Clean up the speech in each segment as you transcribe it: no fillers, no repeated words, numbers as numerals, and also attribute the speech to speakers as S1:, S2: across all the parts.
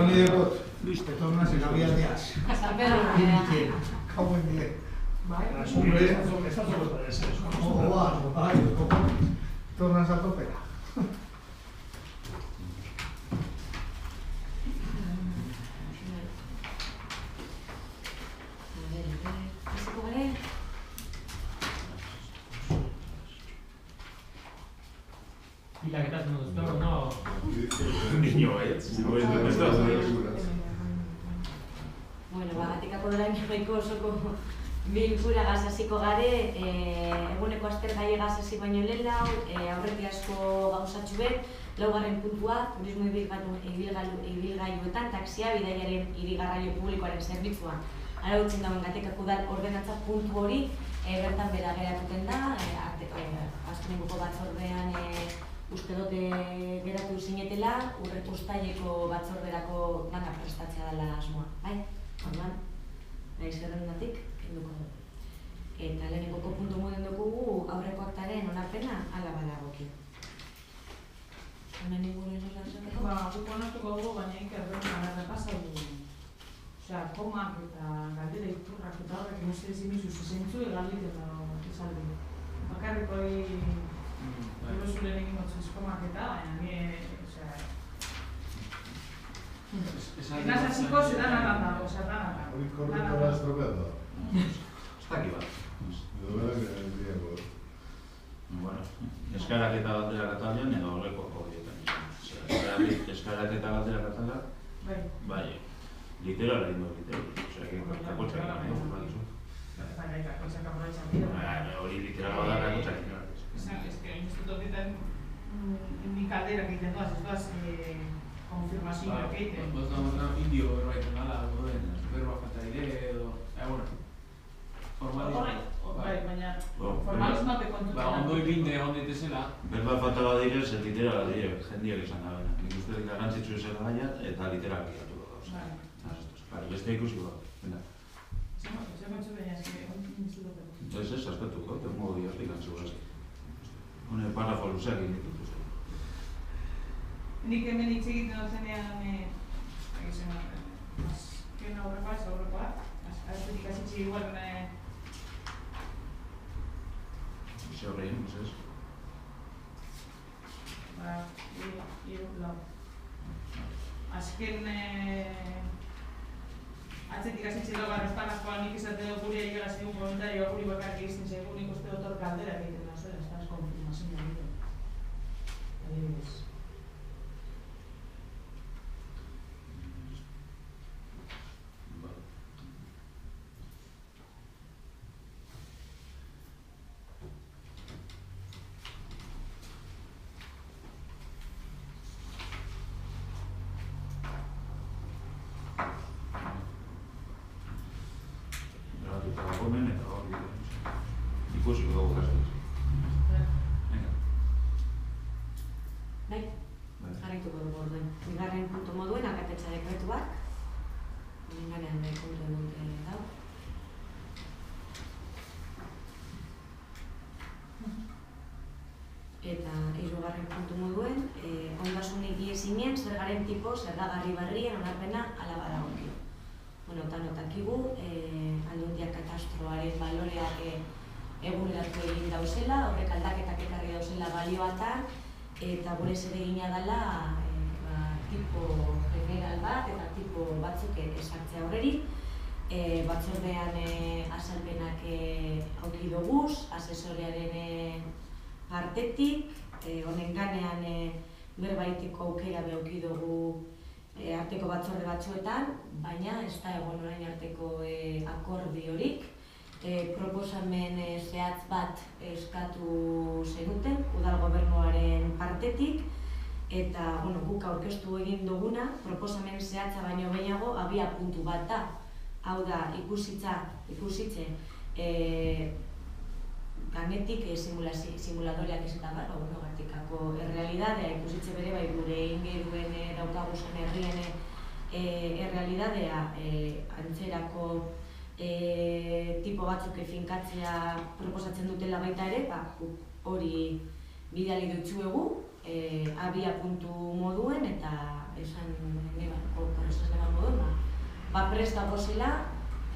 S1: Bienvenido. Luis, te tornas en la vía de As.
S2: Hasta Pedro.
S1: Cabo en día.
S3: Esa solo puede ser.
S1: ¿Cómo vas? Tornas a tope.
S3: ¿Y la que estás haciendo los perros? No.
S2: Bueno, bagatikako doraineko osoko bilkura hasiko gare, eguneko aztergai hasi baino lehenago, aurreti asko gauzatxu bet, laugarren puntua, turismo ibilgailuetan, taxia, bidaiaren hirigarraio publikoaren zerbitzua. Arautzen dauen Gatekako udal ordenantza puntu hori bertan bera geratuten da, azkenengo batzordean uste dute geratu zinetela, uztaileko batzorderako dana prestatzea dela asmoa, bai? Orduan, nahi zerrendatik, kenduko dugu. Eta lehenengo puntu moden dugu aurreko aktaren onarpena ala badagokio. Hemen inguruen osatzeteko?
S4: Guk onartuko dugu, baina ikerren errepasa dugu. Osea, komak eta galdera iturrak eta horrek emozio ezimizu zuzentzu egalditen dago izaldi. Bakarriko erosulen egin motzuz komak eta, baina nire, osea... Enaz hasiko zedan aran dago, osea, dan aran.
S1: Hori korrikola estropeatu da.
S5: Está aquí va. Bueno, eskarak eta galdera kataldean edo horreko horietan. Eskarak eta galdera kataldean, bai, literal egin dut, osea, kakotxak egin dut, badizu.
S4: Bai, kakotxak aprobetxak dira.
S5: Hori literal bada kakotxak egin dut.
S4: Ez que institutotetan nik kalderak egiten doaz, ez doaz konfirmazioak egiten.
S6: Pues no, indio berbaiten ala, berba falta dire edo... bueno, formalismo.
S4: Bai, baina formalismoak kontutan.
S6: Ondo egin egon ditezela.
S5: Berba falta badire, zer literal dire, jendiak esan da bena. Nik uste garrantzitsu esela gaia eta literal gehatu da. Bai, beste ikusi bat.
S4: Zer batzu baina eski, institutoteko.
S5: Ez aspatuko, tengo diaztik antzurazki. Hone parrafo luzeak egin ditut.
S4: Nik hemen hitz egiten duzenean, azken aurrekoa, aztetik azitxe igual,
S5: Zer horrein, ez?
S4: Azken atzetik azitxe laugarren parrafoan nik izate dut gure egera zegoen voluntarioa guri bakarrik egizten zegoen nik uste dut hor galdera egiten da zela, ez da konfirmazioa egiten. Adibidez.
S5: Ikusiko dugu gaztez.
S2: Bai, jarraituko dugu orduen. Bigarren puntu moduen, alkatetza dekretuak. Ganean nahi puntu dute dau. Eta hirugarren puntu moduen, ondasunik iezinen, zergaren tipo, zergagarri barrien onarpena ala badagokio. Bueno, tanotakigu, aldundiak katastroaren baloreak eguneratu egin dauzela, horrek aldaketak ekarri dauzela balioatan, eta gure zeregina dela tipo general bat eta tipo batzuk esartzea horreri. Batzordean azalpenak auki doguz, asesorearen partetik, honen ganean berbaiteko aukera auki dugu arteko batzorde batzuetan, baina ez da egon orain arteko akordiorik. Proposamen zehatz bat eskatu zenuten, udal gobernuaren partetik, eta guk aurkeztu egin duguna, proposamen zehatza baino gehiago abia puntu bat da. Hau da, ikusitze ganetik simuladoreak ez eta gara, Gatikako errealidadea, ikusitze bere bai gure ingeruen daukaguzan herrien errealidadea antzerako tipo batzuk finkatzea proposatzen dutela baita ere, hori bidali dutzuegu, abia puntu moduen eta esan prest gozela,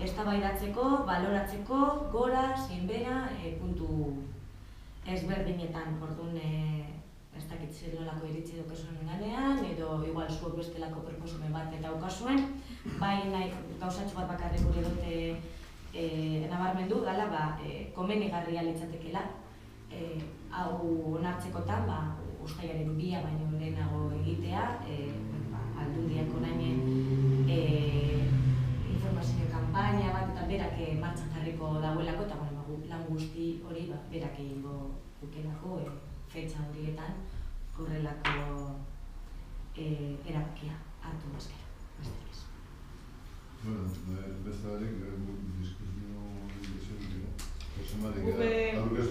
S2: eztabaidatzeko, baloratzeko, gora, zein bera, puntu ezberdinetan, orduan ez dakit zer nolako iritzi daukazunen ganean, edo igual zuek bestelako proposamen bat daukazuen, bai gauzatxo bat bakarrik gure dute nabarmendu dela, komenigarria litzatekeela, hau onartzekotan, uztailaren 2 baino lehenago egitea, Aldundiak orain informazio kanpaina bat eta berak martxan jarriko dagoelako, eta lan guzti hori berak egingo dukelako fetxa horietan horrelako erabakia hartu bazkera.
S7: Bueno, beste barik, diskuzio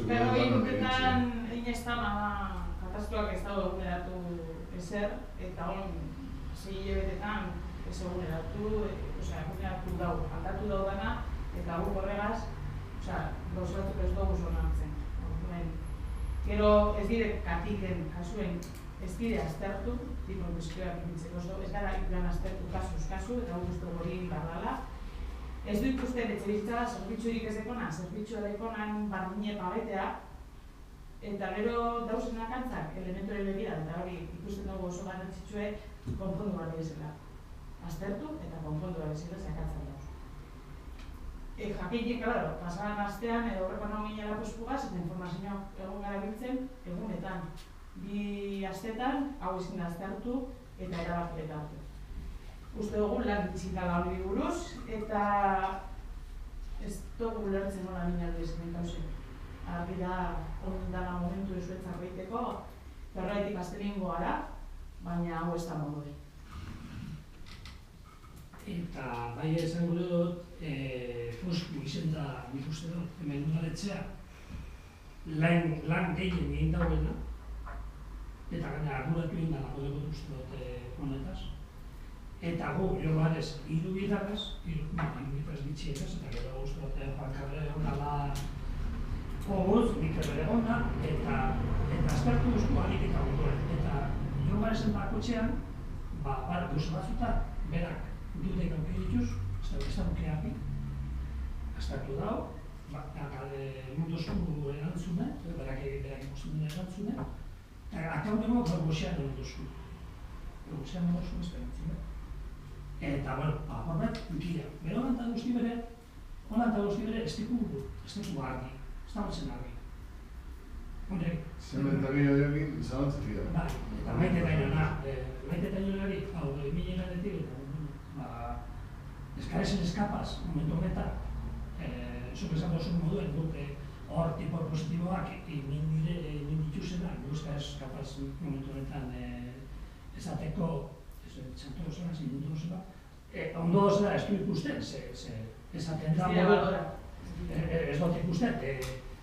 S4: Berrogei urtetan egin ez da katastroak ez dago eguneratu ezer, eta hon 6 hilabetetan ez eguneratu dago, aldatu dago dana, eta hau horregaz, gauza batzuk ez dugu zonartzen. Gero ez dire katiken kasuen ez dire aztertu, tipo bizkioak ikitzeko ez gara ikuran aztertu kasuz kasu, eta hau guztu hori bardala. Ez du ikusten etxebizitzara zerbitzurik ez dekona, zerbitzua dekonan bardine pabetea, eta gero dauzen akantzak elementuari begira, eta hori ikusten dugu oso garrantzitsue konpondu bat bezala. Aztertu eta konpondu bat bezala zeakantzak dauz. Jakinik, claro, pasaran astean edo horreko nomina lakospugaz eta informazioa egun gara biltzen egunetan. 2 astetan hau ezin da aztertu eta erabakileta hartu. Uste dugu lan ditzitala hori buruz eta ez dugu ulertzen nola nina aldezen gauzen. Argi da, onden dala momentu esuetzak behiteko, berraitik aztelingo gara, baina hau ez da moduen.
S3: Eta bai esan gure dut, izen da nik uste dut, hemen udaletxea lan gehien egin dauena, eta gana arduratu egin dara godeko uste dut honetaz. Eta gu, jo barez, 3 bitarrez, 3 bitxietaz, eta gero uste dut Juan Carrera egon dala Oguz, Mikel egon da, eta aztertu guztu alik eta gutuen. Eta jo barezen bakotxean, gauza batzutan, berak dudek auke dituz, ez da bukeapi, aztertu dau, mundu oso erantzune, berak ikusten duen erantzune, eta akaun dugu goxean egon duzu. Goxean egon duzu ez berantzune. Eta, horret, ukia. Bero ganta guzti bere, ez diku argi, ez da batzen argi.
S7: Zementari horiekin zalantzak dira.
S3: Bai, eta maite tainonari, hau, 2000 ganetik, eskarezen eskapaz, momentu honetan, zuk esan dozun moduen dut hor tipo positiboak egin dituzenak, guzka eskapaz momentu honetan esateko, txanto dozena, zindutu dozena, ondo dozena ez du ikusten, esaten da modu, ez dut ikusten,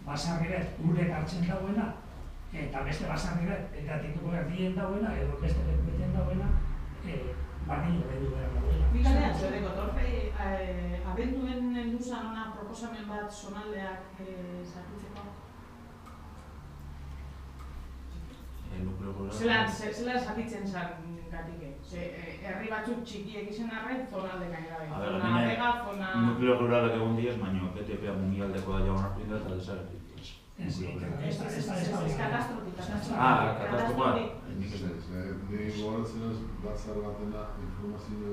S3: basarri bet urek hartzen dagoena, eta beste basarri bet edatituko erdien dagoena, edo beste beten dagoena, bardin horrein behar dagoela.
S4: Bikadean, zerreko torpe, abenduen enduzan ona proposamen bat zonaldeak sartutzeko? Zela sartitzen zan gatike? Herri batzuk txikiek izan arren, zonalde gainera behin.
S5: Nukleo ruralak egon diaz, baina PTP mundialdeko da jaun hartu eta desagertu.
S4: Ez katastrotik.
S5: Katastrofa.
S7: Ni gogoratzen ez batzar batena informazio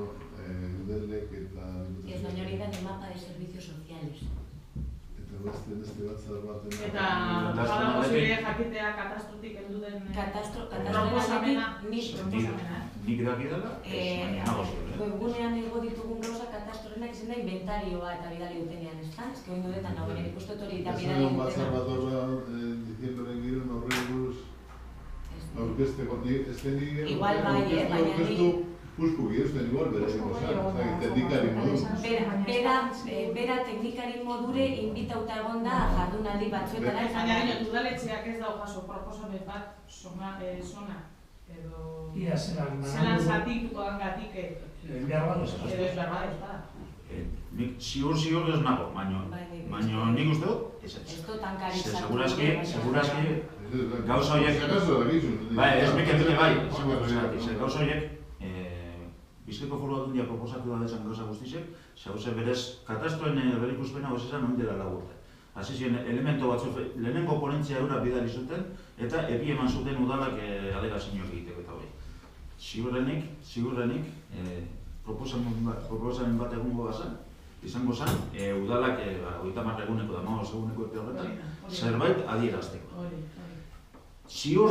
S7: udelek eta...
S2: Ez baina hori da mapa de servicios sociales.
S7: Eta beste batzar batena...
S4: Eta bada posibilea jakitea katastrotik heldu den...
S2: Proposamena.
S5: Nik daki dela,
S2: webgunean ego ditugun gauza katastrorenak izan da inventarioa eta bidali dutenean, ez da? Ez que hori dudetan hau benen ikustot hori eta bidali
S7: dutenean. Batzar bat horra diciembreen giren horrei buruz aurkezteko, ez den nire aurkeztu puskugi, ez den igual bere egin gozan, teknikari modu.
S2: Bera teknikari modure inbitauta egon da jardunaldi batzuetara.
S4: Baina udaletxeak ez dau jaso proposamen bat zona edo... Zelan zatituko gangatik edo ez behar bada.
S5: Nik ziur ez nago, baina nik uste dut, ez.
S2: Ez dut tankarizatu.
S5: Segurazki, gauza horiek... Bai, ez mike bai. Gauza horiek, Bizkaiko Foru Aldundia proposatu da bezan gauza guztizek, zehauze berez katastroen berrikuspena hozizan oin dela 4 urte. Hasi ziren elemento batzuk, lehenengo ponentzia eura bidali zuten, eta epi eman zuten udalak alegazioak egiteko eta hori. Ziurrenik, proposamen bat egungo bazen, izango zen, udalak 30 eguneko da 15 eguneko epe horretan, zerbait adierazteko. Ziur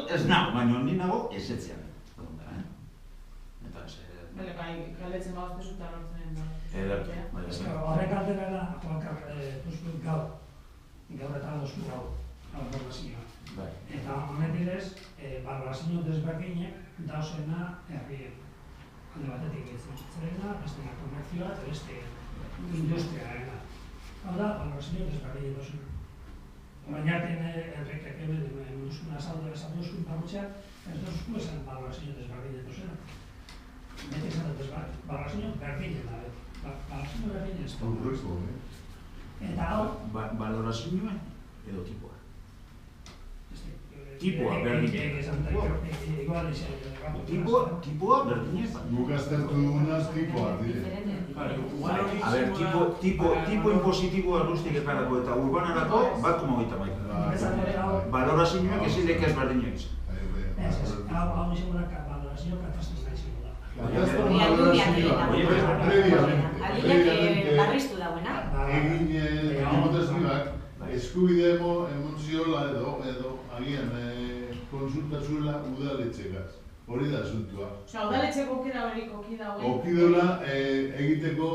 S5: ez nago, baina ni nago ezetzean.
S4: Bale, galetzen badazte zutan hortzen da.
S3: Horrek aldera da, Juankar, gaur eta dozku valorazioa. Eta honen bidez, valorazio desberdinek dauzena herrien. Alde batetik egitzen beste komertzioa eta beste industriarena. Hau da, valorazio desberdinek dauzena. Baina Enrikek hemen duzuna esan duzun parrutxeak, ez duzku esan valorazio desberdinek dauzena. Beti esan dut valorazio berdinen da, valorazio berdinen ez da. Eta hau...
S5: Valorazioa edo tipoa? Tipoa berdinen. Tipoa berdinen.
S7: Guk aztertu dugunaz tipoa, dire.
S5: A ver, tipo impositiboa guztik ekarako eta urbanarako bat koma goita maita. Valorazioak ezilek ez berdinak izan.
S3: Hau izan valorazio katastro nahi da.
S2: Aldiak barriztu dagoena.
S7: Egin demotazioak eskubide emotziola edo agian konsultatzuela udaletxekaz. Hori da asuntua.
S4: Osea, udaletxeko okida horik okida hori?
S7: Okidela egiteko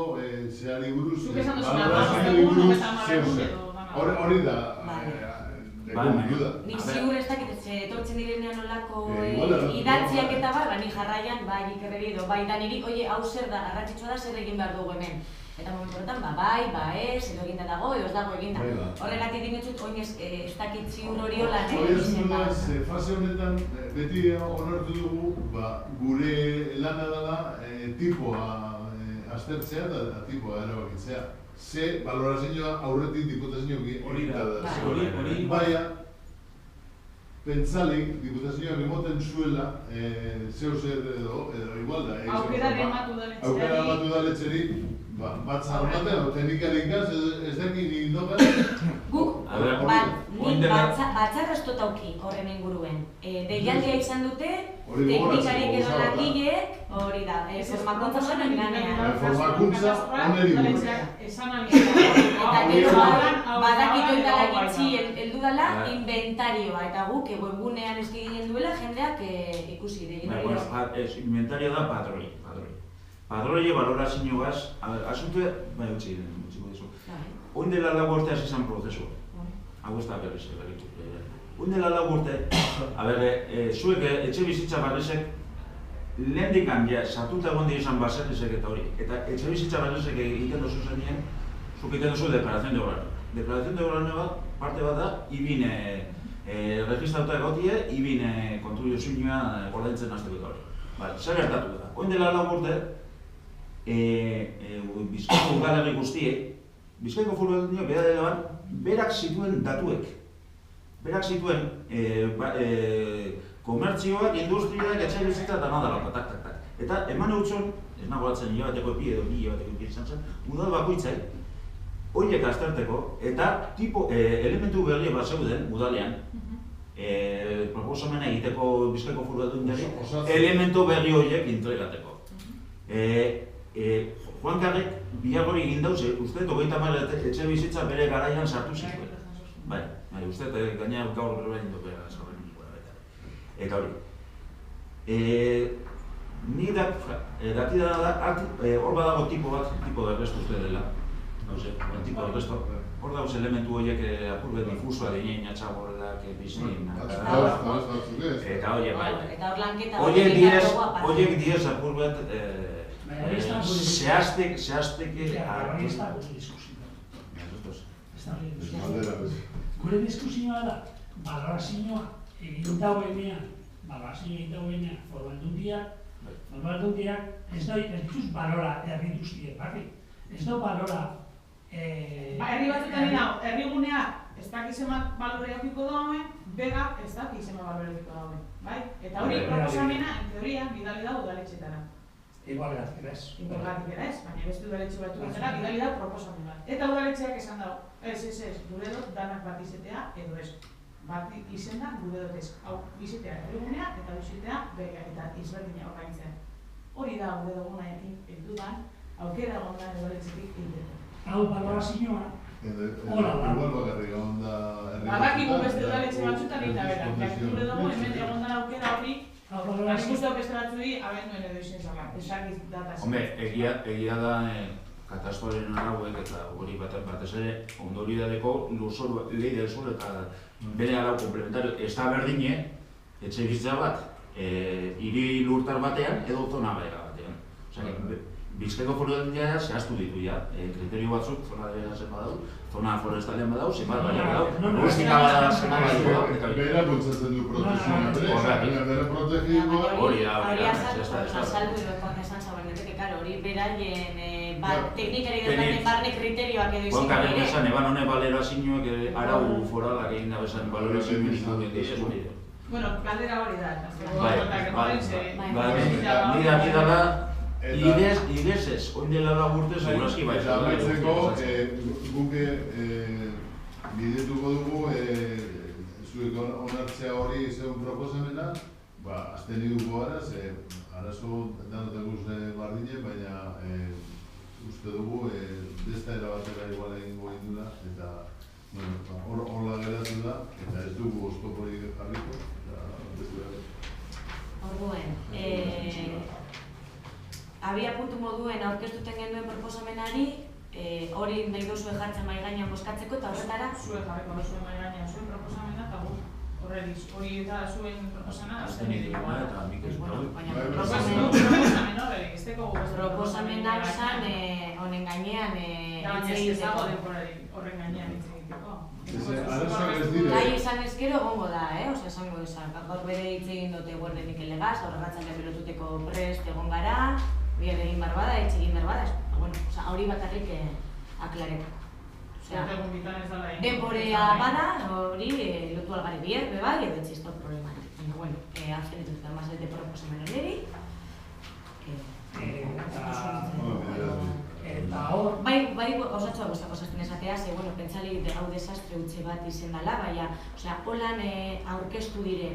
S7: zehari buruz.
S4: Zuk esan duzuna,
S7: hori da.
S2: Nik ziur ez dakit etortzen direnean olako idatziak eta nik jarraian bai ikerreri edo bai daniri, oie, hau zer da, garrantzitsua da zer egin behar dugu hemen. Eta momentu horretan, bai, ez, edo eginda dago, edo ez dago eginda. Horregatik dinetzut, oin ez dakit ziur hori hola nahi izan bat.
S7: Fase honetan, beti onartu dugu, gure lana dela tipoa aztertzea eta tipoa erabakitzea. Ze valorazioa aurretik diputazioak egiten da. Baina, pentsalik diputazioak emoten zuela zeu zer edo igual da.
S4: Aukera
S7: ematu daletxeri, bat zarmaten, teknikarik gaz, ez daki ni indokan.
S2: Guk, batzarra ez dutauki horren inguruen. Deialdia izan dute, teknikarik edo langileek, hori da, formakuntza zonen ganean.
S7: Formakuntza oneri buruz.
S2: Eta gero badakitu indala gitzi heldu dela inventarioa, eta guk webgunean ez ginen duela jendeak ikusi egin.
S5: Inventario da padroi. Padroi valorazioaz, asuntu, bai utzi dizu. Oin dela 4 urte hasi zen prozesua. Hau ez da berriz berritu. Oin dela 4 urte, zuek etxe bizitza barrizek lehendik handia, sartuta egon izan baserrizek eta hori. Eta etxe bizitza barrizek egiten duzu zenien, zuk egiten duzu deklarazion de horario. Deklarazion de horario bat, parte bat da, ibine registratuta egotie, ibine kontribuzioa ordaintzen hasteko eta hori. Zer gertatu da? Oin dela 4 urte, Bizkaiko udalerri guztiek, Bizkaiko Foru Aldundiak berak zituen datuek. Berak zituen komertzioak, industriak, etxe bizitza eta nadala, tak. Eta eman eutzon, ez nago batzen hilabeteko epi edo bi hilabeteko epi izan zen, udal bakoitzai, horiek azterteko eta elementu berri bat zeuden udalean, proposamena egiteko Bizkaiko Foru Aldundiari, elementu berri horiek entregateko. Juankarrek biagori egin dauz, uste 30 etxe bizitza bere garaian sartu zituen. Bai, uste gaina gaur berbein dut behar eskorren nikoa beta. Eta hori. Ni daki da, hor badago tipo bat, tipo de resto uste dela. Tipo de resto. Hor dauz elementu horiek apurbe difusoa dinein atxaborrak, biznin. Eta horiek bai. Horiek diez apurbet zehaztek
S3: hori ez da gure diskusioa. Gure diskusioa da, valorazioa egin dagoenean, Foru Aldundiak ez duz balora herri guztiek batik. Ez dut balora...
S4: Herri batzutan dago, herriguneak ez dakizemat baloreakiko dauen, begak ez dakizemat baloreakiko dauen. Eta hori proposamena, en teoria, bidali dago udaletxetara.
S3: Igualgatik ere ez.
S4: Igualgatik ere ez, baina beste udaletxe batu bezala, bidali da proposamen bat. Eta udaletxeak esan dago, ez, gure dut danak bat izetea edo ez. Bat izena gure dut ez. Hau, izetea erregunea eta izetea bega eta izberdina orgaintzea. Hori da gure duguna egin dudan, aukera egondan udaletxetik egiteko.
S3: Hau balorazioa, hola da.
S7: Igual bakarrik onda...
S4: Badakigu beste udaletxe batzutan eta berak. Gure dugu hemen egondan aukera hori, nik uste beste batzuei abenduen edo izen zala. Esakit data zen.
S5: Hombre, egia da katastroaren arauek eta hori batez ere ondoriadeko lurzoru, lehi del sur eta bere arau komplementario. Ez da berdine, etxe bizitza bat, hiri lurtar batean edo zona bera batean. Osea, Bizkaiko foru aldea zehaztu ditu ja, kriterio batzuk, zona dela zen badau, zona forestalean badau, zenbat baina badau, rustika badala zenbat badau.
S7: Bera bultzatzen du protezioa, bera protegikoa.
S5: Hori da,
S2: azaldu edokoak esan zabarnetek, hori beraien teknikari dut barne kriterioak edo izan
S5: dira. Bonkaren esan, eban honek balorazioak arau foralak egin da bezan balorazioak egin dut.
S4: Bueno, galdera hori da.
S5: Nire dala, idez ez, oin dela laburte segurazki bai.
S7: Eta baitzeko, guk bidetuko dugu, zuek onartzea hori zeun proposamena, azten dugu araz, arazo danotak uste bardine, baina uste dugu desta erabatera igual egingo indula, eta horla geratu da, eta ez dugu oztopori jarriko, eta beste gara.
S2: Orduen, abia puntu moduen aurkeztuten genuen proposamenari, hori nahi duzue jartzen mai gainean bozkatzeko eta horretara?
S4: Zue jarriko duzue mai gainean zuen proposamena eta hori eta zuen proposamena
S5: azten idioa eta nik ez dut.
S2: Proposamen hau zan honen gainean hitz egiteko.
S4: Horren gainean hitz egiteko.
S2: Gai izan ezkero egongo da, osea esango esan. Gaur bere hitz egin dute guardenik elegaz, horregatzen pelotuteko prest egon gara, bier egin barbada, etxe egin barbada, hori bakarrik aklareko. Denporea bada, hori lotu algari bier, bebai, edo etxizto problema. Baina, bueno, azken dituzte amazalete proposamen hori.
S3: Eta hor...
S2: Bai, gauzatxoa guztako zazten esatea, ze, bueno, pentsali hau desastre utxe bat izen dela, baina, osea, holan aurkeztu dire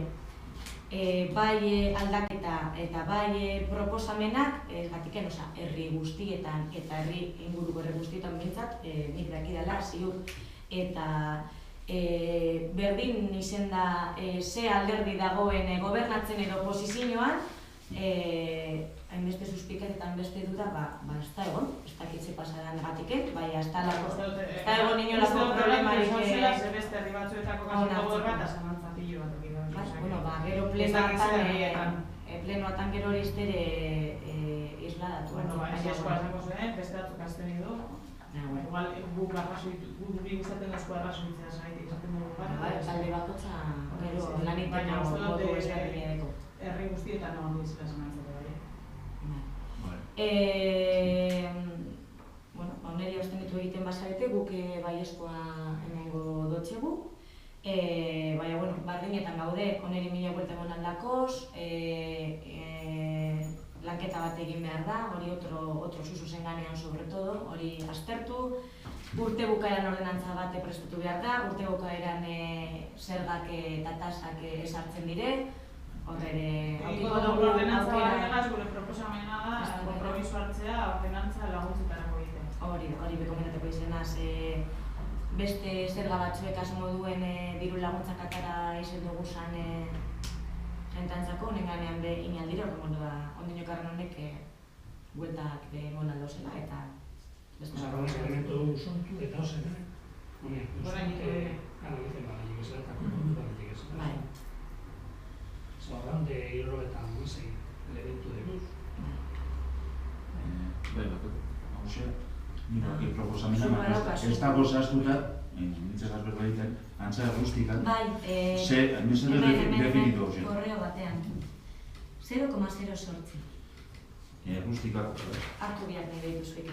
S2: bai aldaketa eta bai proposamenak, gatiken, osea, herri guztietan eta herri inguruko herri guztietan bintzat, nik daki dela, ziur, eta berdin izen da ze alderdi dagoen gobernatzen edo posizioan, hainbeste suspiketetan beste duda, ez da egon, ez dakitze pasadan gatiken, bai, ez da egon inolako problemarik...
S4: Beste herri batzuetako kasiko gorra eta zamantzapillo bat okidea.
S2: Bueno, gero plenoatan gero hori iztere isladatu.
S4: Bueno, ez eskoa zango zuen, beste datuk azten edo. Igual, guk izaten duzko arrazoitzea zaitik izaten dugu bat.
S2: Talde bakotza, gero laniteko modu ezberdina edeko.
S4: Herri guztietan egon dizela zamantzako bai.
S2: Bueno, oneri ostenitu egiten bazarete, guk baiezkoa emango dotxegu. Baina, bueno, bardinetan gaude, oneri mila buelta egon aldakoz, lanketa bat egin behar da, hori otro zuzuzen ganean sobre todo, hori aztertu, urte bukaeran ordenantza bat prestatu behar da, urte bukaeran zergak eta tasak esartzen dire, horre
S4: aukiko dugu ordenantza bat gure proposamena da, kompromiso hartzea ordenantza laguntzetarako egiten.
S2: Hori bekomendateko izena, beste zerga batzuek asmo duen diru laguntzak atara izen dugu zan jentantzako, honen ganean be inaldira, ondino karren honek bueltak egon aldo zela eta beste
S3: zara. Honek elementu zontu eta ozen, honek, gara egiten bada llegezela eta konpondu bada llegezela.
S2: Bai.
S3: Zorran de hilo eta amuizei elementu deguz.
S5: Bai, hau mira, aquí proposamena, ez dago zehaztuta, nintzegaz berba egiten, antzera rustikan, ze definitu hau zen.
S2: Korreo batean, 0,08.
S5: Rustikak,
S2: hartu biak nahi behitu zuik.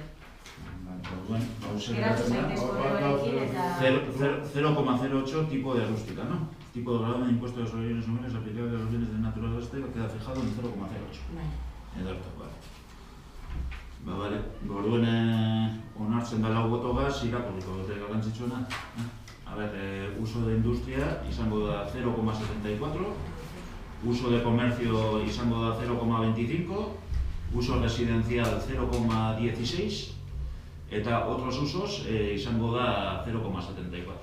S5: Geratu zaitez korreoekin eta... 0,08 tipo de rústica, ¿no? Tipo de grado de impuesto de los orígenes nominales aplicable a los bienes de naturaleza queda fijado en 0,08. Eduardo, vale. irakurriko dute garrantzitsuena. A ver, uso de industria izango da 0,74, uso de comercio izango da 0,25, uso residencial 0,16 eta otros usos izango da 0,74.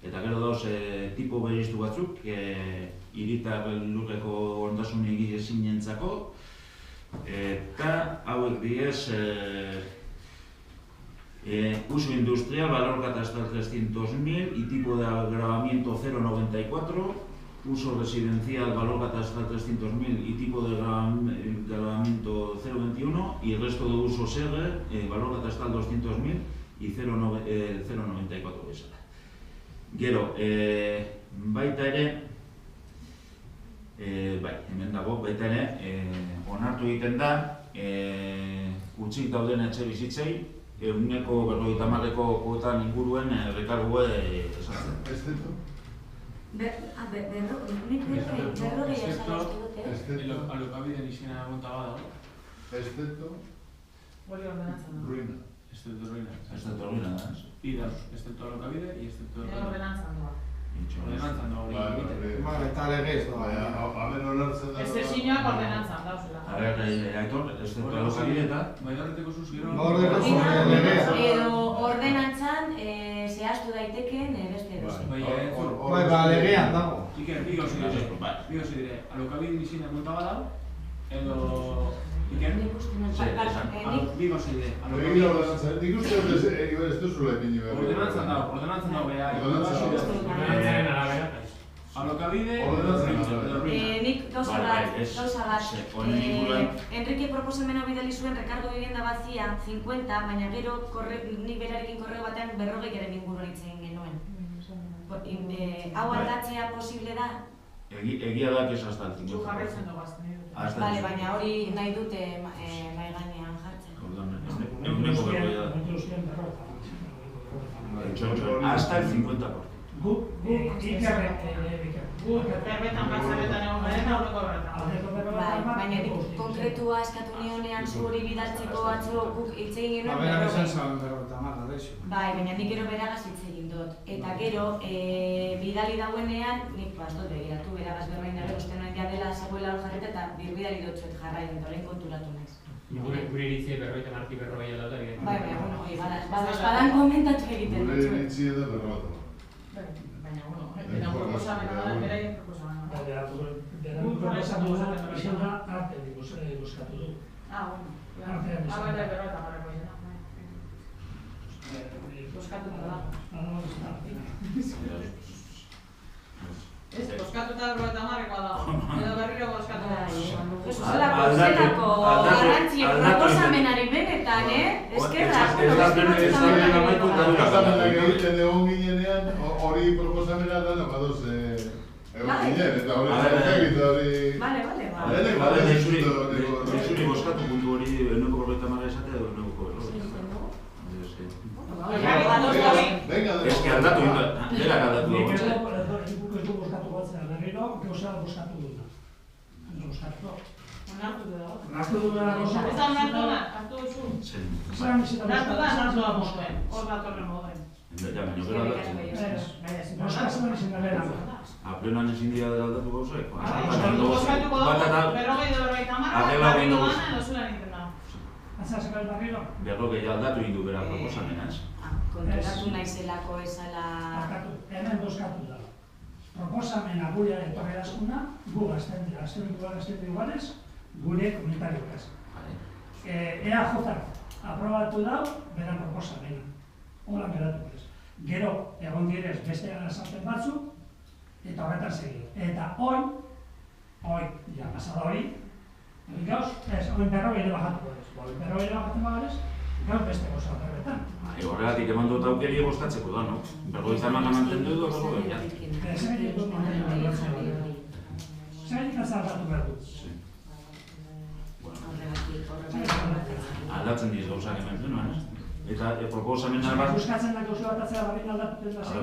S5: Eta gero dauz tipo bereiztu batzuk, hiritar lurreko ondasun eginezinentzako, eta hauek diez uso industrial, valor catastral 300.000 y tipo de agravamiento 0,94, uso residencial, valor catastral 300.000 y tipo de agravamiento 0,21 y el resto de usos R, valor catastral 200.000 y 0,94 bezala. Gero, baita ere, hemen dago, baita ere, onartu egiten da, utzik dauden etxe bizitzei, eguneko 50%ko kuotan inguruen rekargue esatzen.
S7: Excepto?
S6: Alokabiden izena gonta bada,
S7: Excepto?
S4: Hori ordenantzan da.
S7: Ruina.
S6: excepto ruina.
S5: Excepto ruina da, ez?
S6: Ida, excepto alokabide y excepto ruina.
S4: Ordenantzan doa.
S6: Ordenantzan da hori.
S1: Eta legez doa.
S7: Hemen onartzen da.
S4: Excepzioak ordenantzan dauzela.
S5: A ver, Aitor, excepto alokabide eta?
S6: Baidarreteko zuzgero.
S2: Edo ordenantzan zehaztu daitekeen beste edozein.
S1: Bai, legean dago.
S6: Iker, bigo zidire, alokabide izena gonta bada, edo... Iker? Bigo zidire, alokabide...
S7: Nik uste ez duzula epini behar.
S6: Ordenantzan dago, alokabide...
S2: Nik gauza bat, Enrique proposamena bidali zuen Ricardo Vivienda Bazia 50, baina gero nik berarekin korreo batean 40 inguruan hitz egin genuen. Hau aldatzea posible da?
S5: Egia da que es hasta el 50%.
S4: Zu jarraitzen dugu azten.
S2: Bale, baina hori nahi dute mai gainean jartzen.
S5: Eguneko berroia da. Hasta el 50%.
S4: Berbetan batzaretan egon garen, aurreko berbetan.
S2: Baina konkretua eskatu nionean zu hori bidaltzeko atzo guk hitz egin genuen.
S1: Bera esan zaben berrota mala, deixo.
S2: Bai, baina nik gero beragaz hitz egin dut. Eta gero, bidali dauenean, nik bastot begiratu, beragaz berbain ere uste noen dela zegoela hor jarreta eta birbidali dutzuet jarraien, eta horrein konturatu naiz.
S8: Gure iritzia berroita marki berroia dauta egiten.
S2: Bai, bueno, badan komentatu egiten dut.
S7: Gure iritzia da berrota.
S4: Baina, eta proposamena da, beraien proposamena da.
S3: Guk proposatu da, izan da, arte bozkatu du.
S4: Baita berroita marreko izan da. Bozkatuta da. Ez, bozkatuta berroita marrekoa dago. Edo berriro bozkatu da.
S2: Zelako garrantzi proposamenari benetan, eskerrak.
S7: Proposamenak egiten egon ginenean, hori proposamena da nabadoz egon ginen, eta hori
S5: Zuri bozkatu puntu hori eguneko 40 esatea edo eguneko Ez que aldatu dela aldatu
S3: Nik ez du bozkatu batzea berriro, gauza bozkatu duna.
S4: Onartu du dago.
S3: Onartu duna gauza.
S4: Ez da onartu da, hartu duzu. Onartu da, onartu da moduen. Hor datorren moduen.
S5: Baina gero aldatu.
S3: Bozkatzen izan da lehena.
S5: Aplenan ezin dira aldatu gauzak.
S4: Bozkatuko dago, berrogei edo berrogeita marra, barri doana edo zuela nintzen da.
S3: Atzazeko berriro?
S5: Berrogei aldatu egin du bera proposamena, ez?
S2: Konturatu naizelako esala...
S3: Hemen bozkatu da. Proposamena gure etorri daskuna, gu gazten igualez, gure komunitarioaz. EAJ aprobatu dau, bera proposamena. Hola geratu ez. Gero, egon direz beste azalpen batzuk, eta horretan segio. Eta hoi, ja, pasada hori, gauz, ez, hori berrogei ere bajatuko ez. Berrogei ere bajatuko bagarez, gauz beste goza horretan.
S5: Horregatik eman dut aukeri bozkatzeko da, no? Berrogeita eman mantendu edo berrogei, ja?
S3: Zergatik atzaldatu behar dut.
S5: Aldatzen diz gauzak hemen zenuen, ez? Eta proposamena bat...
S3: Buskatzen da gauza bat atzera barrik aldatu ez da zen?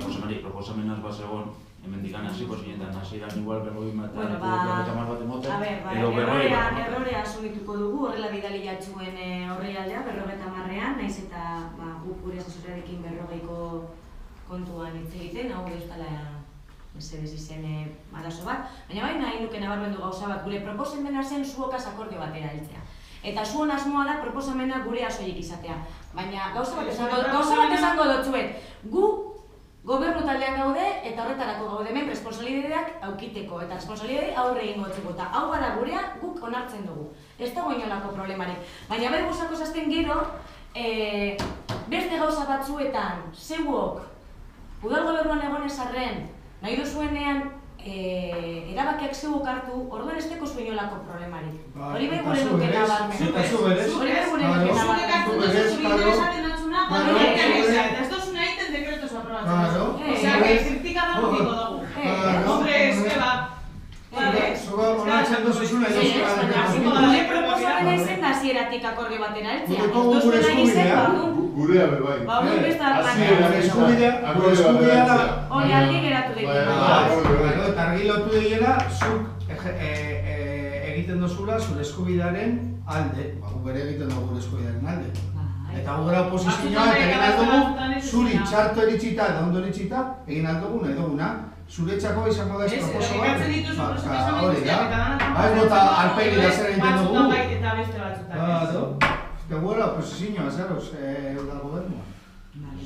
S5: Proposamena bat zegoen, hemendik hasiko zinetan hasieran igual 50 bat emoten,
S2: edo 40. Errorea asumituko dugu, horrela bidali jatzuen horreialdea, 50ean, naiz eta guk gure asesorearekin 40ko kontuan hitz egiten, hau ez dela mesedez izen arazo bat, baina bai nahi nuke nabarmendu gauza bat, gure proposamena zen zuokaz akordio batera heltzea. Eta zuen asmoa da proposamena gure soilik izatea. Baina gauza bat esango dotzuet, gu gobernu taldean gaude eta horretarako gaude hemen responsabilitateak aukiteko eta responsabilitateei aurre egingo dutzeko eta hau bada gurea guk onartzen dugu. Ez dago inolako problemarik. Baina bai guzako zazten gero, beste gauza batzuetan, zeuok, udal gobernuan egon ezarren, nahi duzuenean erabakiak zeuok hartu, orduan ez teko zuen inolako problemarik. Hori bai gure nuke nabarmen.
S1: Eta zu berez.
S2: Hori bai gure nuke
S4: Osea, que kritika dago diko dugu. Hombre, ez que ba.
S1: Zuba onartzen duzuzuna edo zuba
S2: gure proposamena izen da hasieratik akordio batera heltzea.
S1: Gure eskubidea.
S7: Gurea be bai.
S2: Gure beste
S1: eskubidea da.
S2: Hori argi geratu daiteke.
S1: Eta argi lotu daiela, zuk egiten duzula zure eskubidearen alde. Guk ere egiten dugu gure eskubidearen alde. Eta gure oposizioa egin aldugu, zuri txarto eritzita eta ondo eritzita, egin aldugu nahi duguna. Zuretzako izango da ez proposo bat. Hori da. Baiz bota alpegi da zer egiten dugu.
S4: Eta beste batzutan.
S1: Que gure oposizioa, zeroz, udal gobernua.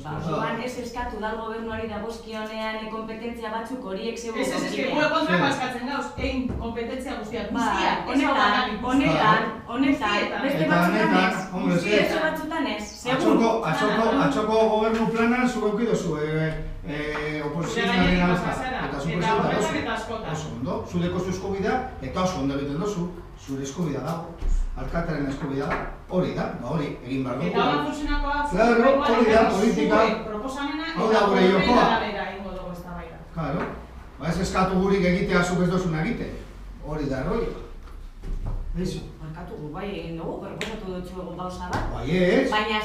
S2: Joan ez eskatu udal gobernuari dagozkionean kompetentzia batzuk horiek zeu
S4: Ez, gure kontra paskatzen gauz, egin kompetentzia guztiak.
S2: Honetan, beste batzutan ez.
S1: Atxoko gobernu planan zu gaukido zu oposizioaren alza. Eta zu presenta oso ondo. Zureko zu eskubidea eta oso ondo egiten dozu. Zure eskubidea dago. Alkatearen eskubidea da. Hori da, hori egin behar dugu.
S4: Eta bat funtzionako
S1: Claro, hori da, politika. Hau da gure jokoa. Claro. Ba ez eskatu gurik egitea zuk ez dozuna egite. Hori da erroi. Eso.
S2: Markatu bai egin dugu, proposatu dutzu egun gauza bat.
S1: Baiez.
S2: Baina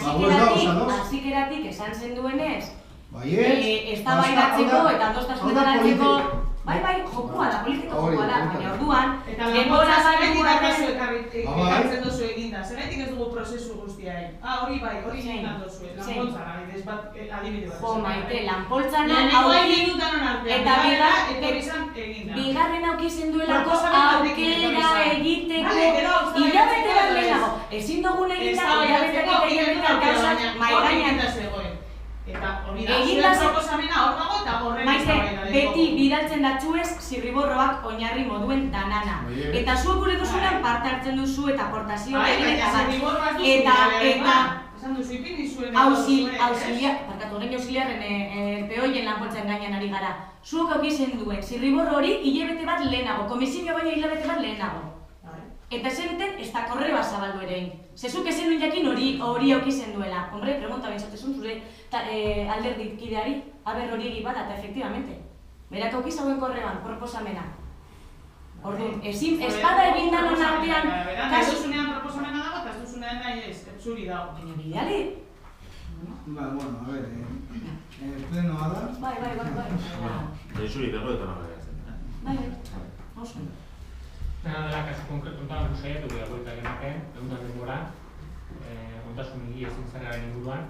S2: hazikeratik esan zen duenez, eztabaidatzeko eta adostasunetan hartzeko, bai, jokua da, politika jokua da, baina orduan, denbora
S4: ekartzen dozu eginda, zeraitik ez dugu prozesu guztiaen. Hori bai, hori egin dozu, lanpoltzan adibide bat.
S2: Jo, Maite, lanpoltzana eta bigarren aukizen duelako aukera egiteko hilabete bat lehenago. Ezin dugun eginda hilabeteak egiteko gauzak maigainan.
S4: Eta hori da, zuen proposamena hor dago eta horren eztabaida.
S2: Beti bidaltzen datzuez zirriborroak oinarri moduen danana. Eta zuek gure duzunan parte hartzen duzu eta aportazioa egin eta
S4: esan duzu ipini zuen
S2: auxiliarren peoien lanpoltzen gainean ari gara. Zuek aukizen duen zirriborro hori hilabete bat lehenago, komisio baina hilabete bat lehenago. Eta zenuten ez da korreba zabaldu ere egin. Zezuk ezen nuen jakin hori aukizen duela. Hombre, pregunta bentsatezun zure alderdikideari, aber hori egi bada, eta efektibamente. Berak aukizagoen korreban, proposamena. Orduan, ez bada egin danon artean...
S4: Ez duzunean proposamena dago, eta ez duzunean nahi ez, zuri dago.
S2: Baina bidali?
S1: Bueno, a ver, plenoa da.
S2: Bai.
S5: Zuri berro eta marra gazten.
S2: Bai, oso.
S8: Dena dela, kasu konkretuetan saiatu gara bueltak ematen, egunak denbora, ontasun ezin zerraren inguruan,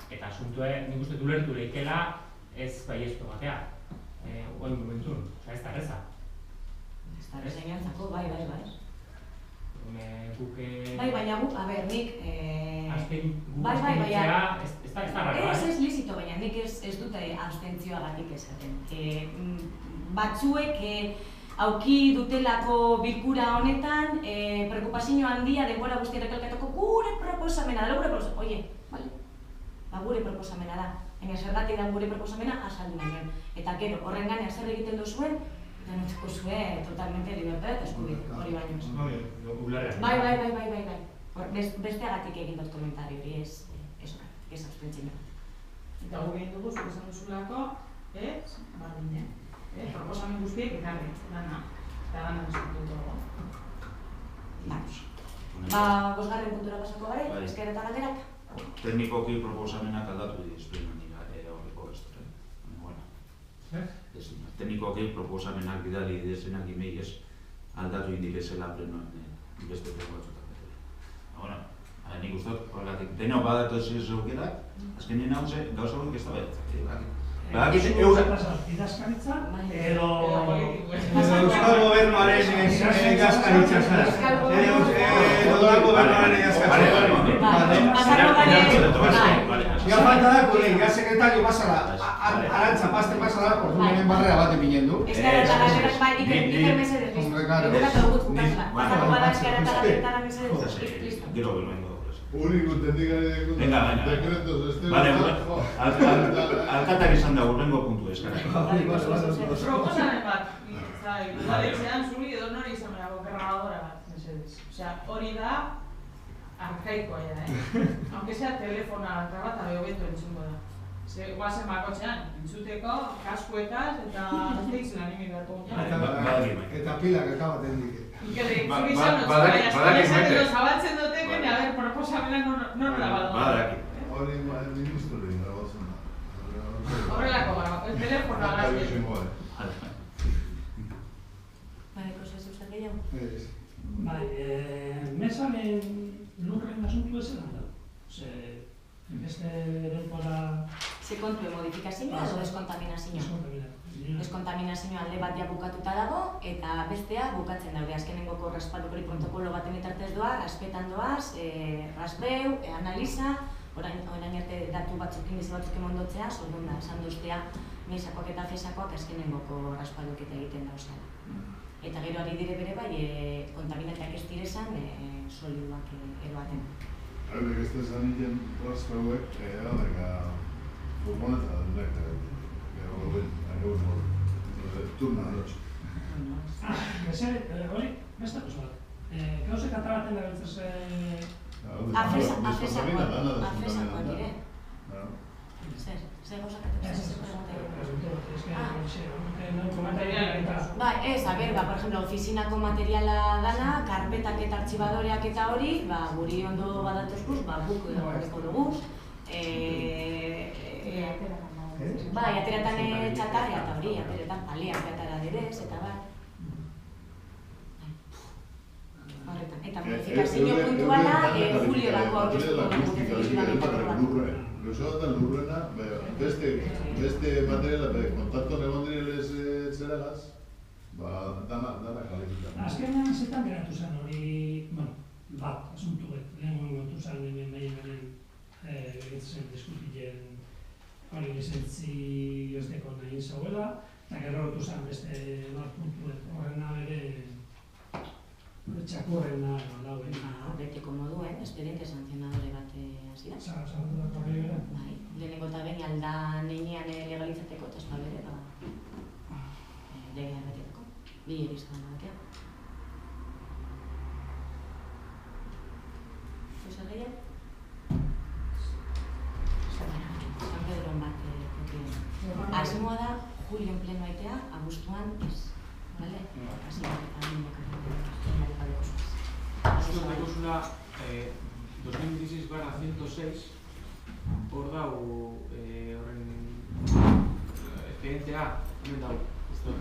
S8: eta asuntue nik uste ulertu lehikela ez baiezko batea. Oin momentun, ez da erreza.
S2: Ez da erreza inantzako, bai.
S8: Bai,
S2: baina guk, nik...
S8: Azken guk
S2: abstentzioa,
S8: ez da rara,
S2: ez lizito, baina nik ez dute abstentzioagatik esaten. Batzuek auki dutelako bilkura honetan, preokupazio handia denbora guztia rekalkatuko gure proposamena da, oie, gure proposamena da, baina zergatik da gure proposamena azaldu nahi. Eta gero, horren ganean zer egiten duzuen, denoteko zuen totalmente libertad eta eskubide, hori baino. Bai. Besteagatik egin dut komentari hori ez abstentzioa.
S4: Eta gu egin dugu, zuk esan duzulako, bardine. Proposamen guztiek ekarri, dana. Eta dana eskututu dago.
S2: Bosgarren puntura pasako gare, esker eta galderak.
S5: Teknikoki proposamenak aldatu dizprin horreko ez. teknikoak proposamenak bidali desenak imei ez aldatu indikezela plenoan beste pleno batzutak. Bueno, nik uste dut, horregatik, denok badatu ez aukerak, azkenien hau ze, gauza horiek ez da behatzen.
S3: Idazkaritza edo
S1: Euskal Gobernuaren idazkaritza zara. Euskal Gobernuaren idazkaritza. Ya falta da, kule, ya sekretario basala, arantza, paste basala, orduenen barrera bat eminen du.
S2: Eskara eta galerak bai, iker mesedez, listo. Eguratu dut bukazla. Pasako bada eskara eta galerak mesedez, listo.
S5: Gero bengo.
S7: Único tendigareko dekretos
S5: alkatak izan da urrengo puntu eskara.
S4: Proposamen bat, udaletxean zuri edo nori izan behar grabadora bat, mesedez. Osea, hori da arkaikoa ja, Aunque sea telefona grabata behobeto entzungo da. Ze, guazen bakotxean, entzuteko, kaskuetaz eta ez deitzen animi beharko.
S1: Eta pilak akabaten dike.
S4: Ikerrik, zuri izan dut, zabaltzen dute, a ver, proposamena non da badu.
S7: hori ministroren grabatzen da.
S4: Horrelako gara, el telefono agazien.
S2: Bai, prozesu zer gehiago?
S3: Bai, mesaren lurren asuntu ez edan da. Beste denbora...
S2: Ze kontue modifikazioa edo deskontaminazioa? Deskontaminazioa alde bat bukatuta dago eta bestea bukatzen daude. Azkenengoko respaldukori protokolo baten bitartez doa, raspetan doaz, rasbeu, analiza, orain arte datu batzuk indize batzuk emondotzea, zorgon da, esan duztea, mesakoak eta fesakoak azkenengoko raspalduketa egiten dauzela. Eta gero ari dire bere bai, kontaminateak ez direzan, soliduak eroaten.
S7: Hauek ez da zan iten raspauek, furgoneta direkta turna anoche.
S3: Hori, beste cosa bat. Gauzek ataraten da beltzaz...
S2: Afesako nire. Zer gauzak Ba, ez, a ber, por ejemplo, ofizinako materiala dana, karpetak eta artxibadoreak eta hori, guri ondo badatozkuz, guk horreko dugu. Bai, ateratan txatarria eta hori, ateratan paleak atara direz, eta bai. Horretan, eta modifikazio puntuala, Julio dako aurkeztu.
S7: Gauza bat lurrena, beste materiala, kontaktuan egon direlez etxeragaz, dana kalifikan.
S3: Azkenean zetan geratu zen hori, bat, asuntuet, lehen gontu zen hemen behinen egitzen diskutien hori lizentzi ez deko nahi zauela, eta gero hortu zen beste bat puntuet horrena ere txakurrena dauen.
S2: Betiko moduen, espediente sanzionadore bat hasi da.
S3: Zabaltu da korri bera?
S2: Bai, lehenengo eta behin alda neinean legalizateko eta espal bere, legea beteteko. Bi erizkan batean. Zer gehiago? San Pedron bat asmoa da, Julion pleno aitea, abuztuan ez. Bale? Kasi
S6: Uste dekosula 2016/106 hor dau horren expedientea hemen dau, uste.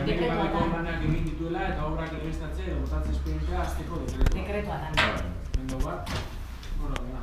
S2: Dekretuatan.
S6: Lanak egin dituela eta obrak egiztatze edo botatze expedientea azteko dekretua.
S2: Dekretuatan.
S6: Hemen dau bat, hor da.